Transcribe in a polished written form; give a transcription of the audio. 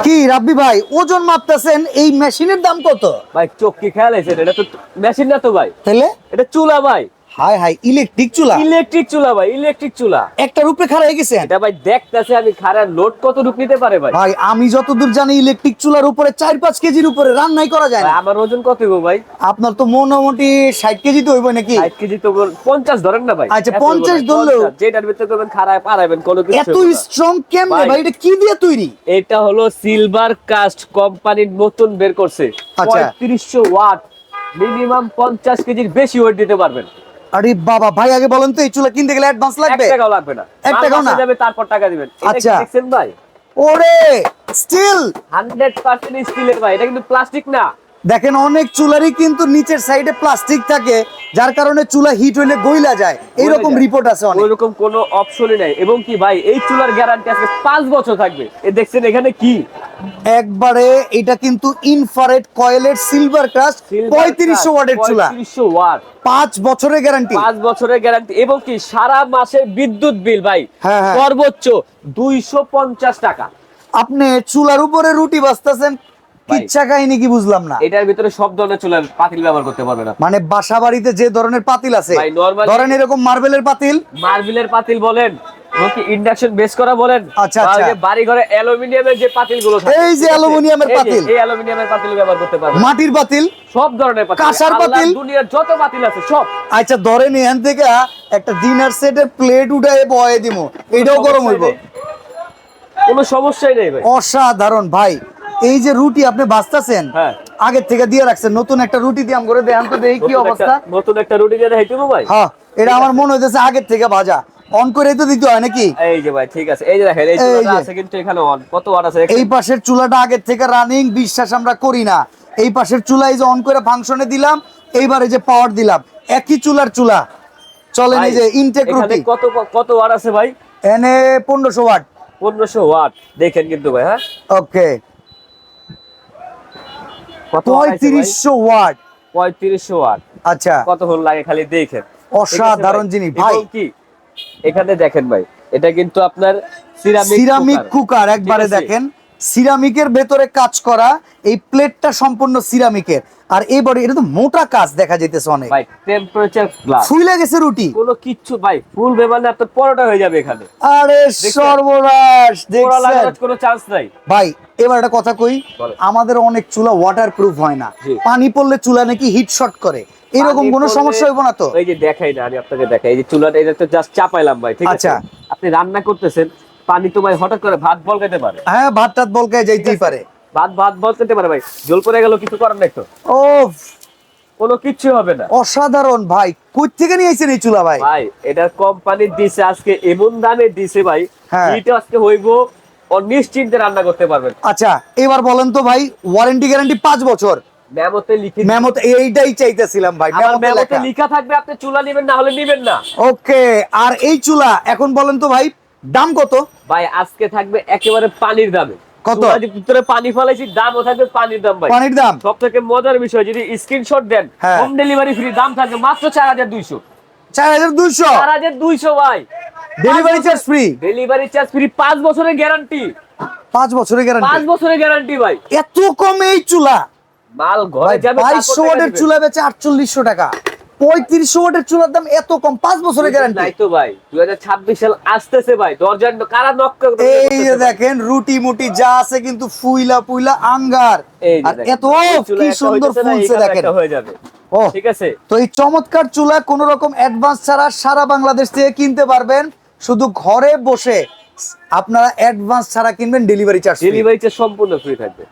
কি রাব্বি ভাই ওজন মাপতেছেন, এই মেশিনের দাম কত? ভাই চোখ কি খেয়াল আছে? এটা তো মেশিন না তো ভাই, তাহলে এটা চুলা ভাই। হাই হাই, ইলেকট্রিক চুলা। ইলেকট্রিক চুলা ভাই, ইলেকট্রিক চুলা। একটার উপরে খাড়া হয়ে গেছেন? এটা ভাই দেখতেছে আমি খারাপ লোড কত রূপ নিতে পারে ভাই। ভাই আমি যতদূর জানি ইলেকট্রিক চুলার উপরে 4-5 কেজির উপরে রান্নাই করা যায় না। ভাই, আমার ওজন কত হইব ভাই? আপনার তো মোটামুটি 60 কেজি তো হইব নাকি? 60 কেজি তো 50 ধরেন না ভাই। আচ্ছা, এত 50 বড়, ধরলেও 50 যেটার ভিতরে করবেন খারাপ পারাবেন কোনো কিছু এত হবে না। স্ট্রং কেমনে ভাই, ভাই? এটা কি দিয়ে তৈরি? এটা হলো সিলভার কাস্ট কোম্পানির নতুন বের করছে। আচ্ছা। 3500 ওয়াট, মিনিমাম 50 কেজির বেশি ওয়েট দিতে পারবেন। আরে বাবা ভাই, আগে বলেন তো এই চুলা কিনতে গেলে অ্যাডভান্স 1 লাগবে? টাকাও লাগবে না, 1 টাকাও না? যাবে তারপর টাকা দিবেন। এটা কি আচ্ছা। দেখছেন ভাই? ওরে স্টিল 100% স্টিলের ভাই, এটা কিন্তু প্লাস্টিক না। দেখেন অনেক চুলারই কিন্তু নিচের সাইডে প্লাস্টিক থাকে, যার কারণে চুলা হিট হইলে গইলা যায়, এরকম রিপোর্ট আছে অনেক। ওইরকম কোনো অপশনই নাই। এবং কি ভাই, এই চুলার গ্যারান্টি আজকে 5 বছর থাকবে। এই দেখছেন এখানে কি একবারে এটা কিন্তু ইনফ্রারেড কয়েলের সিলভার কাস্ট 3500 ওয়াটের চুলা, 3500 ওয়াট, 5 বছরের গ্যারান্টি। 5 বছরের গ্যারান্টি। এবং কি সারা মাসের বিদ্যুৎ বিল ভাই হ্যাঁ, হ্যাঁ। সর্বোচ্চ 250 টাকা। আপনি চুলার উপরে রুটি বাস্তাছেন, ভাই, কিচ্ছা কাহিনী কি বুঝলাম না। এটার ভিতরে সব ধরনের চুলার পাতিল ব্যবহার করতে পারবেন আপনি। মানে বাসা বাড়িতে যে ধরনের পাতিল আছে, ভাই, normally- ধরেন এরকম মার্বেলের পাতিল, মার্বেলের পাতিল বলেন, নাকি ইন্ডাকশন বেস করা বলেন, আচ্ছা, বা ওই আচ্ছা। যে বাড়ি ঘরে অ্যালুমিনিয়ামের যে পাতিলগুলো থাকে, এই যে অ্যালুমিনিয়ামের এই যে, পাতিল, এই অ্যালুমিনিয়ামের পাতিল ব্যবহার করতে পারবেন। মাটির পাতিল, সব ধরনের পাতিল, কাঁসার আল্লাহর পাতিল, দুনিয়ার যত পাতিল আছে সব। আচ্ছা ধরেন এখান থেকে একটা ডিনার সেটের প্লেট উঠায় বয়ে দিমু, এটাও গরম হইব, কোনো সমস্যাই নেই ভাই। অসাধারণ ভাই। এই যে রুটি আপনি বাস্তাছেন, হ্যাঁ, আগের থেকে দিয়ে রাখছেন, নতুন একটা রুটি দিয়ে করে দেখান তো দেখি কি অবস্থা। নতুন একটা রুটি দিয়ে দেখাইতে হবে ভাই। হ্যাঁ, এটা আমার মনে হইতেছে আগের থেকে ভাজা, অন করে তো দিতে হয় নাকি? এই যে ভাই, ঠিক আছে, এই যে দেখেন এই এই চুলাটা যে। আছে কিন্তু এখানে অন কত ওয়াট আছে এই পাশের চুলাটা আগের থেকে রানিং, বিশ্বাস আমরা করি না। এই পাশের চুলা এই যে অন করে ফাংশনে দিলাম, এইবারে যে পাওয়ার দিলাম, একই চুলার চুলা চলেন। এই যে ইনটেক এখানে রুটি, কত কত ওয়াট আছে ভাই? এনে 1500 ওয়াট। 1500 ওয়াট দেখেন কিন্তু ভাই। হ্যাঁ, ওকে, কত ওয়াট আছে ভাই? 3500 ওয়াট। 3500 ওয়াট। আচ্ছা, কতক্ষণ লাগে খালি দেখেন। অসাধারণ জিনিস ভাই। এবং কি এখানে দেখেন ভাই, এটা কিন্তু আপনার সিরামিক কুকার, একবারে দেখেন সিরামিকের ভেতরে কাজ করা, এই প্লেটটা সম্পূর্ণ সিরামিকের, আর এই বডি এটা তো মোটা কাজ দেখা যাইতেছে অনেক ভাই। টেম্পারেচার গ্লাস, ফুইলা গেছে রুটি, কোনো কিচ্ছু ভাই, ফুল বেমানে আপনার পরোটা হয়ে যাবে এখানে। আরে সর্বনাশ, পোড়া দেখছেন লাগানোর কোনো চান্স নাই ভাই। এবার একটা কথা কই, বলেন। আমাদের অনেক চুলা ওয়াটার প্রুফ হয় না, জি। পানি পড়লে চুলা নাকি হিট শর্ট করে, এরকম পানি কোনো পড়লে- সমস্যা হইব না তো? এই যে দেখাই না, আমি আপনাকে দেখাই, এই যে চুলাটা, এটা তো জাস্ট চাপাইলাম ভাই, ঠিক আছে? আচ্ছা। আপনি রান্না করতেছেন, পানি তো ভাই হঠাৎ করে ভাত বলকাইতে পারে। হ্যাঁ, ভাত টাত বলকায় যাইতেই পারে। ভাত ভাত বলকাইতে পারে ভাই, জল পড়ে গেল, কিছু করার নাই তো, ও কোনো কিচ্ছু হবে না অসাধারণ ভাই, কই থেকে নিয়ে আইছেন এই চুলা ভাই? ভাই। এটা কোম্পানি দিছে আজকে, এমন দামে দিছে ভাই, হ্যাঁ। এটা আজকে হইব ও নিশ্চিন্তে রান্না করতে পারবেন। আচ্ছা, এবার বলেন তো ভাই, ওয়ারেন্টি গ্যারান্টি 5 বছর। মেমোতে লিখে, মেমোত এইটাই চাইতেছিলাম ভাই, আমার মেমোতে মেমোতে লেখা। লেখা থাকবে, আপনি চুলা নেবেন না হলে নেবেন না। ওকে, আর এই চুলা এখন বলেন তো ভাই দাম কত? ভাই আজকে থাকবে একেবারে পানির দামে। কত? চুলার ভিতরে পানি ফেলাইছি, দামও থাকবে পানির দাম ভাই। পানির দাম? সব থেকে মজার বিষয়, যদি স্ক্রিনশট দেন, হ্যাঁ। হোম ডেলিভারি ফ্রি, দাম থাকবে মাত্র 4200। 4200 4200 ভাই। Delivery charge free? Delivery charge free, 5 বছরের গ্যারান্টি। 5 বছরের 5 গ্যারান্টি? বছরের গ্যারান্টি ভাই। এত কম এই চুলা? মাল ঘরে ভাই যাবে, 2200 ওয়াটের চুলা বেচে 4800 টাকা, 3500 ওয়াটের চুলার দাম এত কম, 5 বছরের গ্যারান্টি? নাই তো ভাই, 2026 সাল আসতেছে ভাই, দরজার কারা নক করে এই যে দেখেন রুটি মুটি যা আছে কিন্তু ফুইলা পুইলা আঙ্গার, এই যে আর দেখেন, এত এই চুলা কি একটা সুন্দর হইতেছে না, ফুলছে এইখানে দেখেন। একটা হয়ে যাবে। ও ঠিক আছে। তো এই চমৎকার চুলা কোন রকম অ্যাডভান্স ছাড়া সারা বাংলাদেশ থেকে কিনতে পারবেন, শুধু ঘরে বসে আপনারা অ্যাডভান্স ছাড়া কিনবেন, ডেলিভারি চার্জ ডেলিভারি চার্জ সম্পূর্ণ ফ্রি থাকবে।